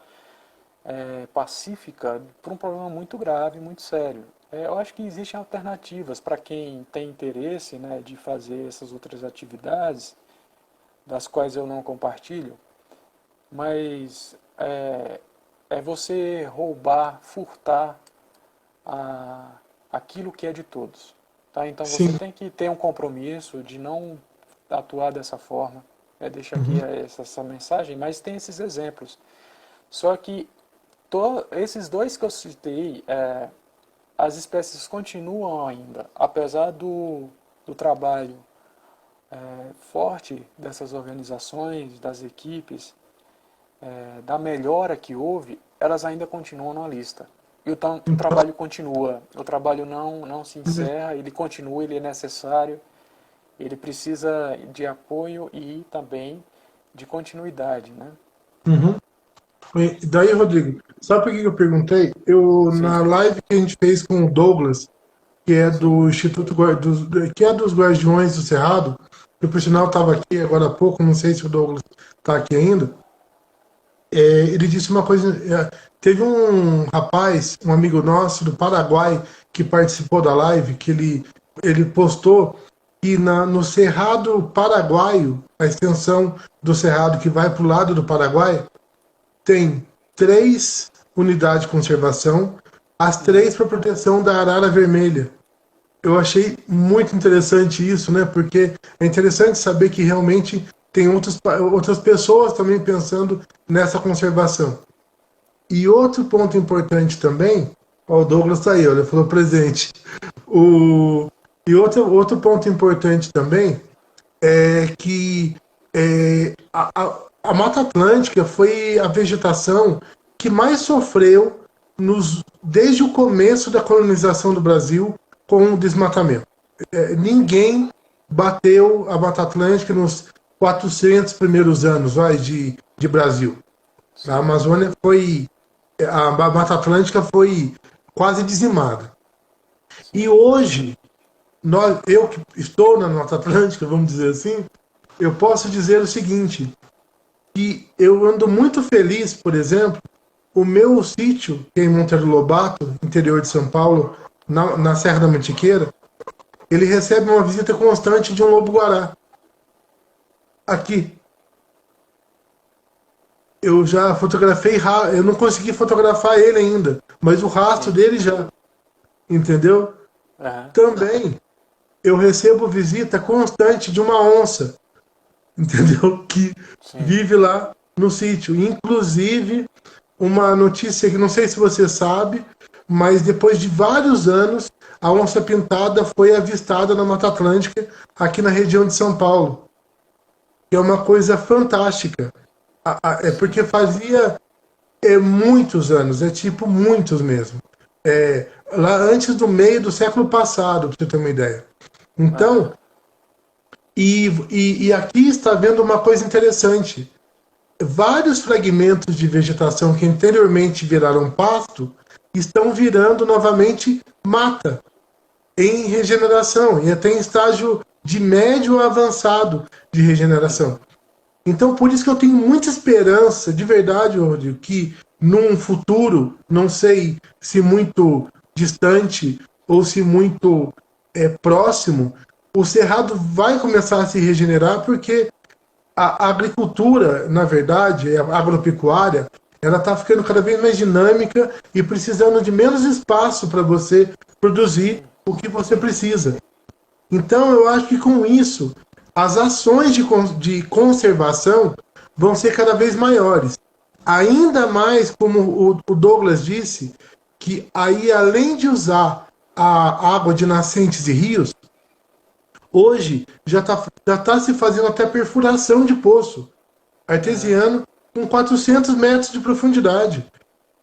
pacífica por um problema muito grave, muito sério. Eu acho que existem alternativas para quem tem interesse, né, de fazer essas outras atividades, das quais eu não compartilho, mas é você roubar, furtar a, aquilo que é de todos. Tá? Então você Sim. tem que ter um compromisso de não atuar dessa forma. Deixa aqui Uhum. essa mensagem, mas tem esses exemplos. Só que esses dois que eu citei, as espécies continuam ainda, apesar do trabalho forte dessas organizações, das equipes, da melhora que houve, elas ainda continuam na lista. E o Então, trabalho continua, o trabalho não se encerra, ele continua, ele é necessário, ele precisa de apoio e também de continuidade, né? uhum. E daí, Rodrigo, sabe por que eu perguntei? Sim, Na live que a gente fez com o Douglas, que é sim, do Instituto que é dos Guardiões do Cerrado, que por sinal estava aqui agora há pouco, não sei se o Douglas está aqui ainda. Ele disse uma coisa. Teve um rapaz, um amigo nosso do Paraguai, que participou da live, que ele postou que no Cerrado Paraguaio, a extensão do Cerrado que vai para o lado do Paraguai, tem 3 unidades de conservação, as uhum, 3 para proteção da arara vermelha. Eu achei muito interessante isso, né? Porque é interessante saber que realmente tem outras pessoas também pensando nessa conservação. E outro ponto importante também, ó, o Douglas está aí, ó, ele falou presente. E outro ponto importante também é que a Mata Atlântica foi a vegetação que mais sofreu desde o começo da colonização do Brasil com o desmatamento. Ninguém bateu a Mata Atlântica nos 400 primeiros anos de Brasil. A sim, Amazônia foi. A Mata Atlântica foi quase dizimada. E sim, hoje, eu que estou na Mata Atlântica, vamos dizer assim, eu posso dizer o seguinte: que eu ando muito feliz, por exemplo, o meu sítio, que é em Monteiro Lobato, interior de São Paulo, na Serra da Mantiqueira, ele recebe uma visita constante de um lobo-guará. Aqui, eu já fotografei, eu não consegui fotografar ele ainda, mas o rastro Sim. dele já, entendeu? Aham. Também eu recebo visita constante de uma onça, entendeu? Que Sim. vive lá no sítio. Inclusive, uma notícia que não sei se você sabe, mas depois de vários anos, a onça-pintada foi avistada na Mata Atlântica, aqui na região de São Paulo, que é uma coisa fantástica. É porque Sim. fazia muitos anos, é tipo muitos mesmo. Lá antes do meio do século passado, para você ter uma ideia. Aham. Então, e aqui está vendo uma coisa interessante. Vários fragmentos de vegetação que anteriormente viraram pasto estão virando novamente mata em regeneração e até em estágio de médio a avançado de regeneração. Uhum. Então, por isso que eu tenho muita esperança, de verdade, Rodrigo, que num futuro, não sei se muito distante ou se muito próximo, o Cerrado vai começar a se regenerar, porque a agricultura, na verdade, a agropecuária, ela está ficando cada vez mais dinâmica e precisando de menos espaço para você produzir Sim. o que você precisa. Então, eu acho que com isso, as ações de conservação vão ser cada vez maiores. Ainda mais, como o Douglas disse, que aí, além de usar a água de nascentes e rios, hoje já tá se fazendo até perfuração de poço Uhum. artesiano com 400 metros de profundidade.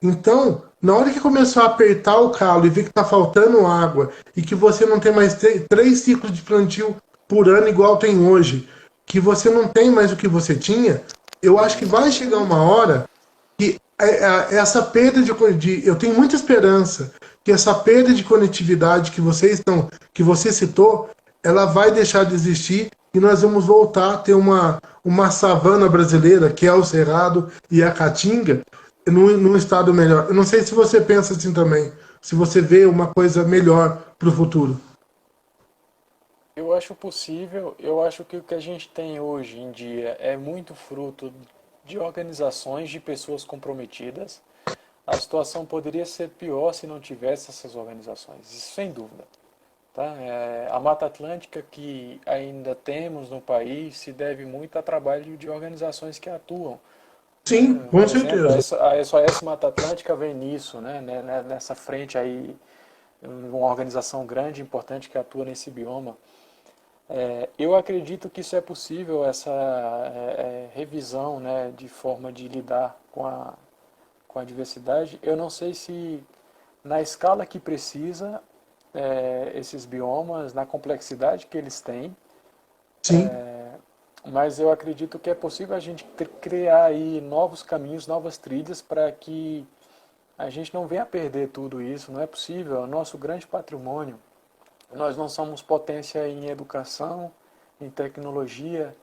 Então, na hora que começar a apertar o calo e ver que está faltando água e que você não tem mais 3 ciclos de plantio por ano igual tem hoje, que você não tem mais o que você tinha, eu acho que Uhum. vai chegar uma hora que essa perda eu tenho muita esperança que essa perda de conectividade que você citou, ela vai deixar de existir e nós vamos voltar a ter uma savana brasileira, que é o Cerrado e a Caatinga, num estado melhor. Eu não sei se você pensa assim também, se você vê uma coisa melhor para o futuro. Eu acho possível, eu acho que o que a gente tem hoje em dia é muito fruto de organizações, de pessoas comprometidas. A situação poderia ser pior se não tivesse essas organizações, isso sem dúvida. Tá? A Mata Atlântica que ainda temos no país se deve muito a trabalho de organizações que atuam. Sim, Né? Um com exemplo, certeza. a SOS Mata Atlântica vem nisso, nessa frente aí, uma organização grande, importante que atua nesse bioma. Eu acredito que isso é possível, essa revisão, né, de forma de lidar com a diversidade. Eu não sei se na escala que precisa, esses biomas, na complexidade que eles têm, Sim, mas eu acredito que é possível a gente criar aí novos caminhos, novas trilhas para que a gente não venha a perder tudo isso. Não é possível, é o nosso grande patrimônio. Nós não somos potência em educação, em tecnologia.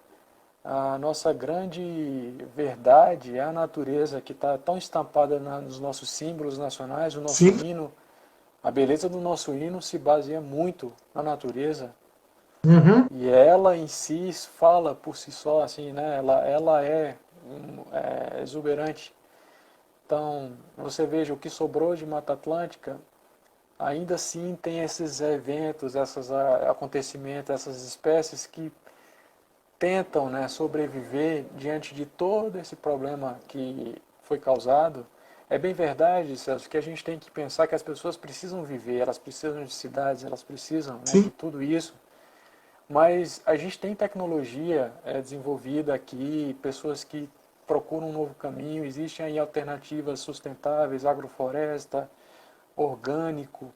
A nossa grande verdade é a natureza que está tão estampada nos nossos símbolos nacionais, o nosso sim. hino. A beleza do nosso hino se baseia muito na natureza. Uhum. E ela em si fala por si só, assim, né? Ela é exuberante. Então, você veja o que sobrou de Mata Atlântica, ainda assim tem esses eventos, esses acontecimentos, essas espécies que tentam, né, sobreviver diante de todo esse problema que foi causado. É bem verdade, Celso, que a gente tem que pensar que as pessoas precisam viver, elas precisam de cidades, elas precisam, né, de Sim, tudo isso. Mas a gente tem tecnologia desenvolvida aqui, pessoas que procuram um novo caminho, existem aí alternativas sustentáveis, agrofloresta, orgânico,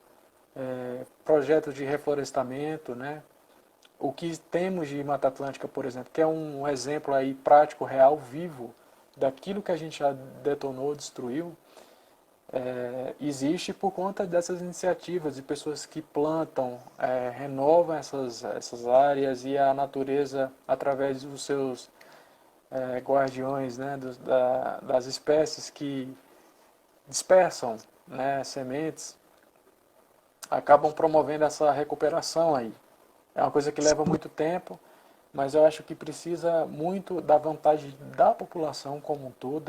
projetos de reflorestamento, né? O que temos de Mata Atlântica, por exemplo, que é um exemplo aí prático, real, vivo, daquilo que a gente já detonou, destruiu, existe por conta dessas iniciativas de pessoas que plantam, renovam essas áreas e a natureza, através dos seus guardiões, né, das espécies que dispersam, né, sementes, acabam promovendo essa recuperação aí. É uma coisa que leva muito tempo, mas eu acho que precisa muito da vontade da população como um todo,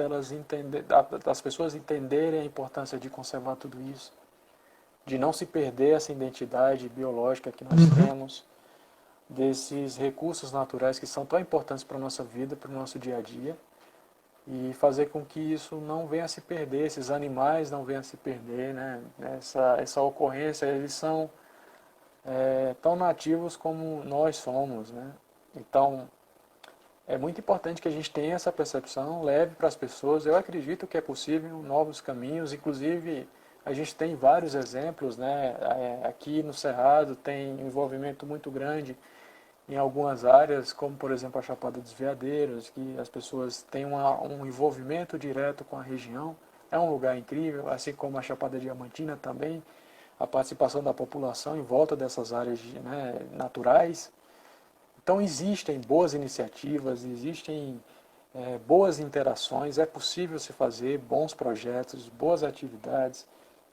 das pessoas entenderem a importância de conservar tudo isso, de não se perder essa identidade biológica que nós Uhum. temos, desses recursos naturais que são tão importantes para a nossa vida, para o nosso dia a dia, e fazer com que isso não venha a se perder, esses animais não venham a se perder, né? Essa ocorrência, eles são tão nativos como nós somos, né? Então, é muito importante que a gente tenha essa percepção, leve para as pessoas. Eu acredito que é possível novos caminhos, inclusive a gente tem vários exemplos, né? Aqui no Cerrado tem um envolvimento muito grande em algumas áreas, como por exemplo a Chapada dos Veadeiros, que as pessoas têm um envolvimento direto com a região. É um lugar incrível, assim como a Chapada Diamantina também, a participação da população em volta dessas áreas, né, naturais. Então existem boas iniciativas, existem boas interações, é possível se fazer bons projetos, boas atividades,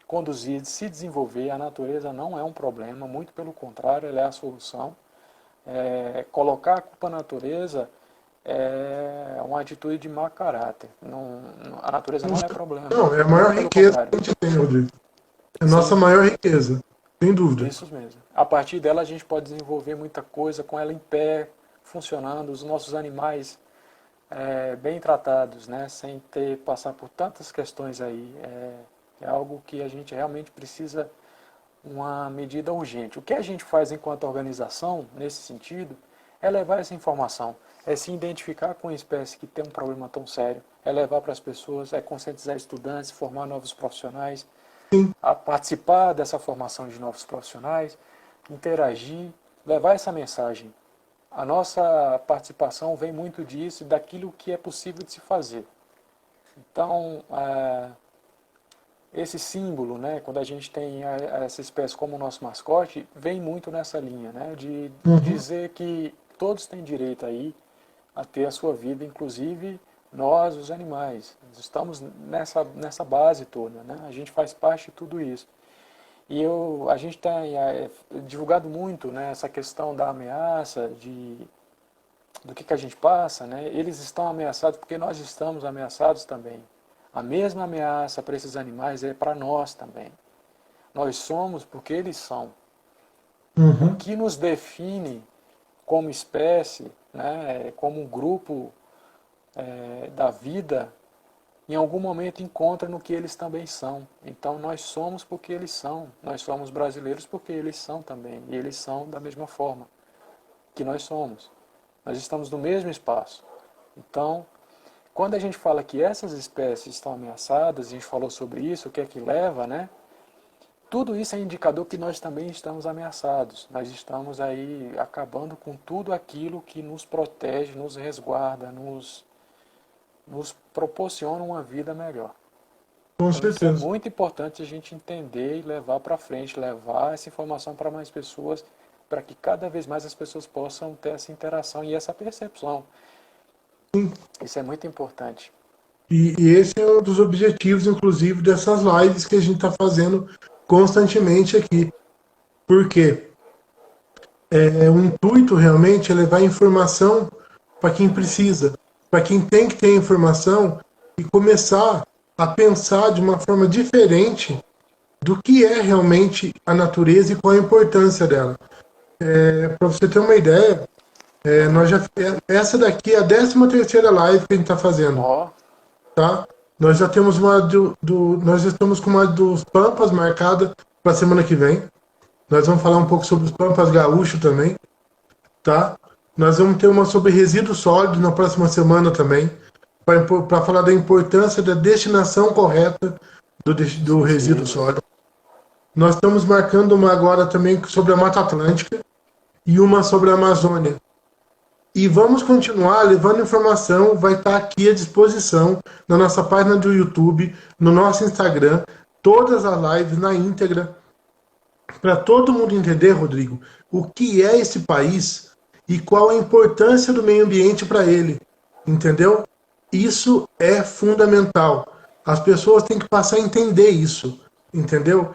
conduzir, se desenvolver. A natureza não é um problema, muito pelo contrário, ela é a solução. Colocar a culpa na natureza é uma atitude de mau caráter. A natureza não é problema, Não, é a muito maior pelo riqueza contrário. que a gente tem, Rodrigo. É a nossa Sim, maior riqueza, sem dúvida. isso mesmo. A partir dela a gente pode desenvolver muita coisa, com ela em pé, funcionando, os nossos animais bem tratados, né, sem passar por tantas questões aí. É algo que a gente realmente precisa uma medida urgente. O que a gente faz enquanto organização, nesse sentido, é levar essa informação, é se identificar com uma espécie que tem um problema tão sério, é levar para as pessoas, é conscientizar estudantes, formar novos profissionais, Sim, a participar dessa formação de novos profissionais, interagir, levar essa mensagem. A nossa participação vem muito disso, daquilo que é possível de se fazer. Então, esse símbolo, né, quando a gente tem essa espécie como nosso mascote, vem muito nessa linha, né, de uhum, dizer que todos têm direito aí a ter a sua vida, inclusive nós, os animais. Nós estamos nessa base toda, né, a gente faz parte de tudo isso. E a gente tem divulgado muito, né, essa questão da ameaça, do que a gente passa, né, eles estão ameaçados porque nós estamos ameaçados também. A mesma ameaça para esses animais é para nós também. Nós somos porque eles são. O uhum. que nos define como espécie, né, como um grupo da vida, em algum momento encontra no que eles também são. Então nós somos porque eles são. Nós somos brasileiros porque eles são também. E eles são da mesma forma que nós somos. Nós estamos no mesmo espaço. Então, quando a gente fala que essas espécies estão ameaçadas, a gente falou sobre isso, o que é que leva, né? Tudo isso é indicador que nós também estamos ameaçados. Nós estamos aí acabando com tudo aquilo que nos protege, nos resguarda, nos proporciona uma vida melhor. Com Então isso é certeza. muito importante a gente entender e levar para frente, levar essa informação para mais pessoas, para que cada vez mais as pessoas possam ter essa interação e essa percepção. Isso é muito importante. E esse é um dos objetivos, inclusive, dessas lives que a gente está fazendo constantemente aqui. Por quê? O intuito realmente é levar informação para quem precisa, para quem tem que ter informação e começar a pensar de uma forma diferente do que é realmente a natureza e qual a importância dela. Para você ter uma ideia, nós já essa daqui é a 13ª live que a gente está fazendo, Ó, tá? Nós já temos uma nós estamos com uma dos Pampas marcada para a semana que vem. Nós vamos falar um pouco sobre os Pampas gaúcho também, tá? Nós vamos ter uma sobre resíduos sólidos na próxima semana também, para falar da importância da destinação correta do resíduo resíduos. sólido. Nós estamos marcando uma agora também sobre a Mata Atlântica e uma sobre a Amazônia. E vamos continuar levando informação, vai estar aqui à disposição na nossa página do YouTube, no nosso Instagram, todas as lives na íntegra, para todo mundo entender, Rodrigo, o que é esse país e qual a importância do meio ambiente para ele, entendeu? Isso é fundamental. As pessoas têm que passar a entender isso, entendeu?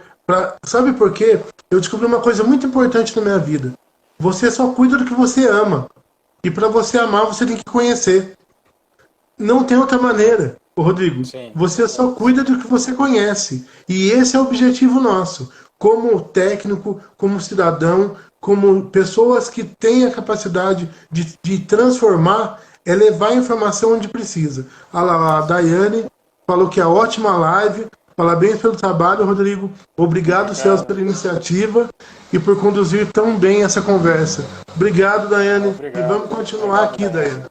Sabe por quê? Eu descobri uma coisa muito importante na minha vida. Você só cuida do que você ama. E para você amar, você tem que conhecer. Não tem outra maneira, ô Rodrigo. Sim, Você só cuida do que você conhece. E esse é o objetivo nosso. Como técnico, como cidadão, como pessoas que têm a capacidade de transformar, é levar a informação onde precisa. A Daiane falou que é ótima live. Parabéns pelo trabalho, Rodrigo. Obrigado, Celso, obrigado. pela iniciativa e por conduzir tão bem essa conversa. Obrigado, Daiane. E Obrigado. vamos continuar Obrigado, aqui, Daniel. Daiane.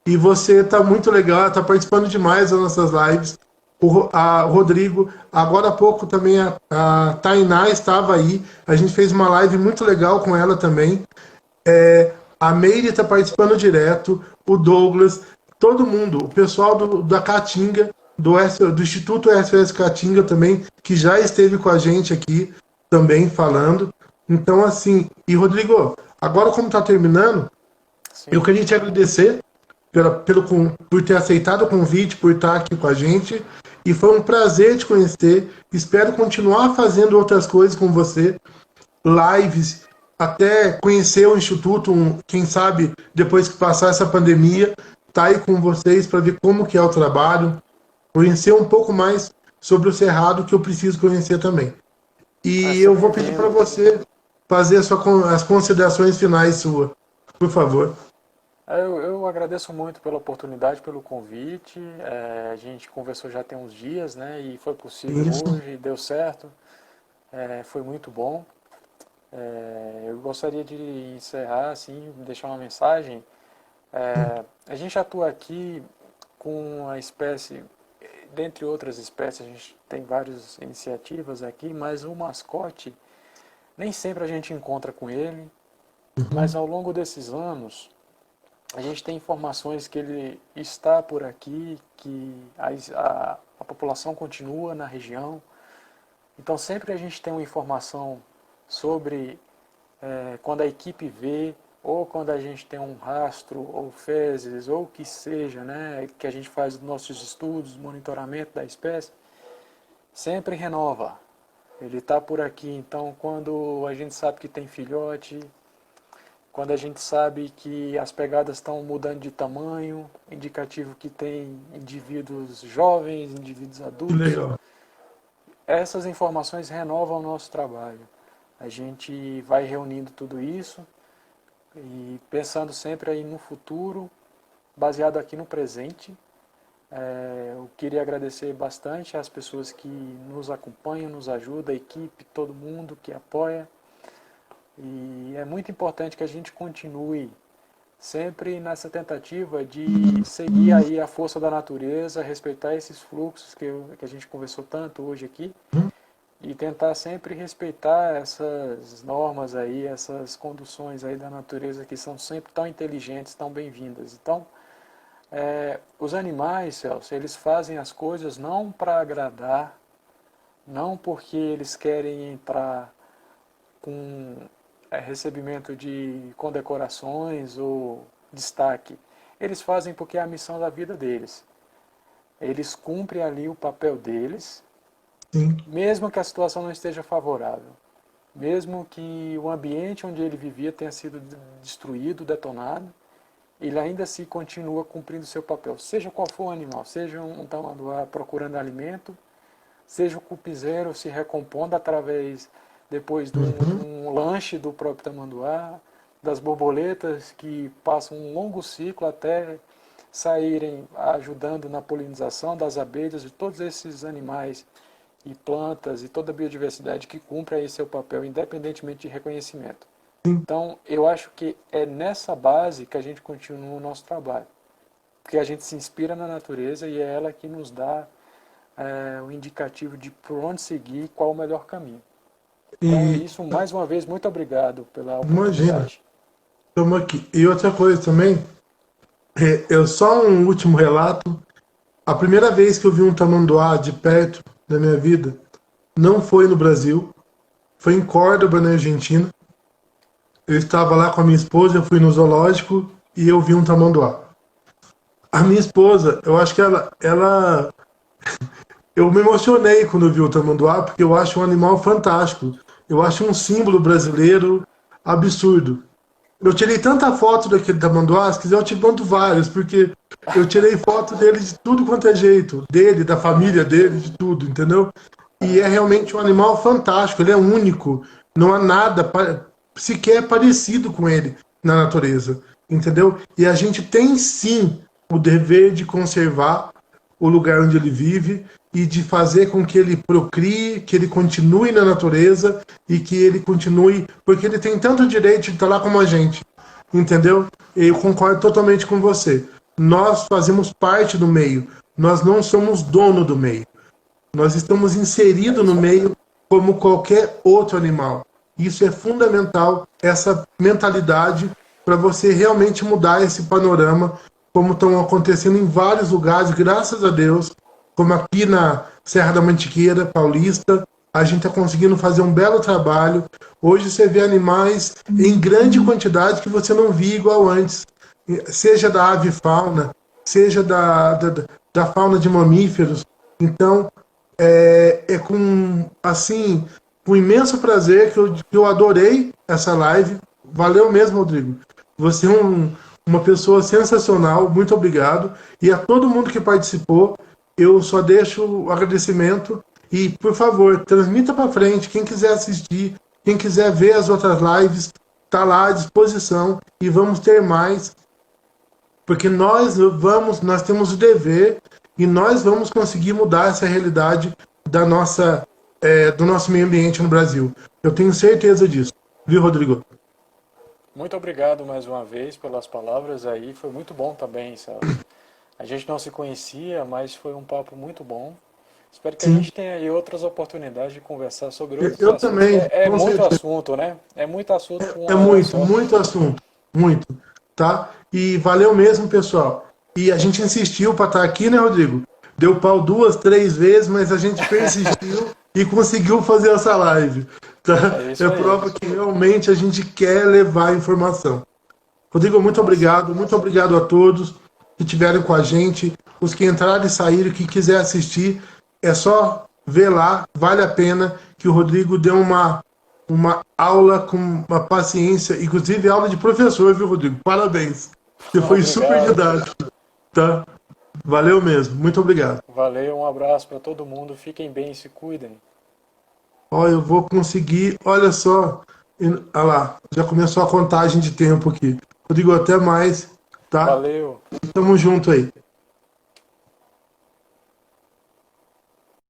E você tá muito legal, tá participando demais das nossas lives. O Rodrigo, agora há pouco também a Tainá estava aí. A gente fez uma live muito legal com ela também. A Meire está participando direto, o Douglas, todo mundo, o pessoal da Caatinga, do Instituto SOS Caatinga também, que já esteve com a gente aqui também falando. Então, assim, e Rodrigo, agora como está terminando, eu Sim. queria te agradecer por ter aceitado o convite, por estar aqui com a gente. E foi um prazer te conhecer. Espero continuar fazendo outras coisas com você, lives, até conhecer o Instituto, quem sabe depois que passar essa pandemia, tá aí com vocês para ver como que é o trabalho, conhecer um pouco mais sobre o Cerrado, que eu preciso conhecer também. É E eu sempre vou pedir para bem-vindo. você fazer as considerações finais sua, por favor. Eu agradeço muito pela oportunidade, pelo convite. A gente conversou já tem uns dias, né? E foi possível Isso. hoje, deu certo. Foi muito bom. Eu gostaria de encerrar, assim, deixar uma mensagem. A gente atua aqui com a espécie, dentre outras espécies, a gente tem várias iniciativas aqui, mas o mascote, nem sempre a gente encontra com ele, mas ao longo desses anos, a gente tem informações que ele está por aqui, que a população continua na região. Então sempre a gente tem uma informação sobre quando a equipe vê, ou quando a gente tem um rastro, ou fezes, ou o que seja, né, que a gente faz nossos estudos, monitoramento da espécie, sempre renova. Ele está por aqui, então quando a gente sabe que tem filhote, quando a gente sabe que as pegadas estão mudando de tamanho, indicativo que tem indivíduos jovens, indivíduos Que adultos, legal. essas informações renovam o nosso trabalho. A gente vai reunindo tudo isso e pensando sempre aí no futuro, baseado aqui no presente. Eu queria agradecer bastante às pessoas que nos acompanham, nos ajudam, a equipe, todo mundo que apoia. E é muito importante que a gente continue sempre nessa tentativa de seguir aí a força da natureza, respeitar esses fluxos que a gente conversou tanto hoje aqui e tentar sempre respeitar essas normas aí, essas conduções aí da natureza que são sempre tão inteligentes, tão bem-vindas. Então, os animais, Celso, eles fazem as coisas não para agradar, não porque eles querem entrar com recebimento de condecorações ou destaque. Eles fazem porque é a missão da vida deles. Eles cumprem ali o papel deles, Sim. mesmo que a situação não esteja favorável. Mesmo que o ambiente onde ele vivia tenha sido destruído, detonado, ele ainda assim continua cumprindo seu papel. Seja qual for o animal, seja um tamanduá procurando alimento, seja o cupizeiro se recompondo através, depois de um lanche do próprio tamanduá, das borboletas que passam um longo ciclo até saírem ajudando na polinização das abelhas, de todos esses animais e plantas e toda a biodiversidade que cumpre aí seu papel, independentemente de reconhecimento. Então, eu acho que é nessa base que a gente continua o nosso trabalho, porque a gente se inspira na natureza e é ela que nos dá o indicativo de por onde seguir, qual o melhor caminho. Então é E isso, mais uma vez, muito obrigado pela imagina, oportunidade. estamos aqui. E outra coisa também, eu só um último relato. A primeira vez que eu vi um tamanduá de perto na minha vida não foi no Brasil, foi em Córdoba, na Argentina. Eu estava lá com a minha esposa, eu fui no zoológico e eu vi um tamanduá. A minha esposa, eu acho que eu me emocionei quando eu vi o tamanduá, porque eu acho um animal fantástico. Eu acho um símbolo brasileiro absurdo. Eu tirei tanta foto daquele tamanduá, se quiser eu te mando vários, porque eu tirei foto dele de tudo quanto é jeito. Dele, da família dele, de tudo, entendeu? E é realmente um animal fantástico, ele é único. Não há nada sequer parecido com ele na natureza, entendeu? E a gente tem sim o dever de conservar o lugar onde ele vive e de fazer com que ele procrie, que ele continue na natureza e que ele continue, porque ele tem tanto direito de estar lá como a gente, entendeu? Eu concordo totalmente com você. Nós fazemos parte do meio, nós não somos dono do meio. Nós estamos inseridos no meio como qualquer outro animal. Isso é fundamental, essa mentalidade, para você realmente mudar esse panorama, como estão acontecendo em vários lugares, graças a Deus, como aqui na Serra da Mantiqueira Paulista, a gente está conseguindo fazer um belo trabalho. Hoje você vê animais em grande quantidade que você não via igual antes, seja da avifauna, seja da fauna de mamíferos. Então, é com, assim, com imenso prazer que eu adorei essa live. Valeu mesmo, Rodrigo. Você é uma pessoa sensacional, muito obrigado. E a todo mundo que participou, eu só deixo o agradecimento. E, por favor, transmita para frente. Quem quiser assistir, quem quiser ver as outras lives, está lá à disposição. E vamos ter mais, porque nós temos o dever e nós vamos conseguir mudar essa realidade do nosso meio ambiente no Brasil. Eu tenho certeza disso. Viu, Rodrigo? Muito obrigado mais uma vez pelas palavras aí, foi muito bom também, sabe? A gente não se conhecia, mas foi um papo muito bom. Espero que a Sim. gente tenha aí outras oportunidades de conversar sobre outros Eu assuntos. também, É com muito certeza. assunto, né? É muito assunto com É uma hora muito, só. muito assunto. Muito. Tá? E valeu mesmo, pessoal. E a gente insistiu para estar aqui, né, Rodrigo? Deu pau 2, 3 vezes, mas a gente persistiu e conseguiu fazer essa live. Tá? É isso É aí. prova que realmente a gente quer levar a informação. Rodrigo, Massa. muito obrigado a todos que estiveram com a gente, os que entraram e saíram, que quiser assistir, é só ver lá, vale a pena, que o Rodrigo deu uma aula com uma paciência, inclusive aula de professor, viu, Rodrigo? Parabéns. Você foi super Obrigado. didático, tá? Valeu mesmo, muito obrigado. Valeu, um abraço para todo mundo. Fiquem bem e se cuidem. Ó, eu vou conseguir, olha só, olha lá, já começou a contagem de tempo aqui. Rodrigo, até mais, tá? Valeu. Tamo junto aí.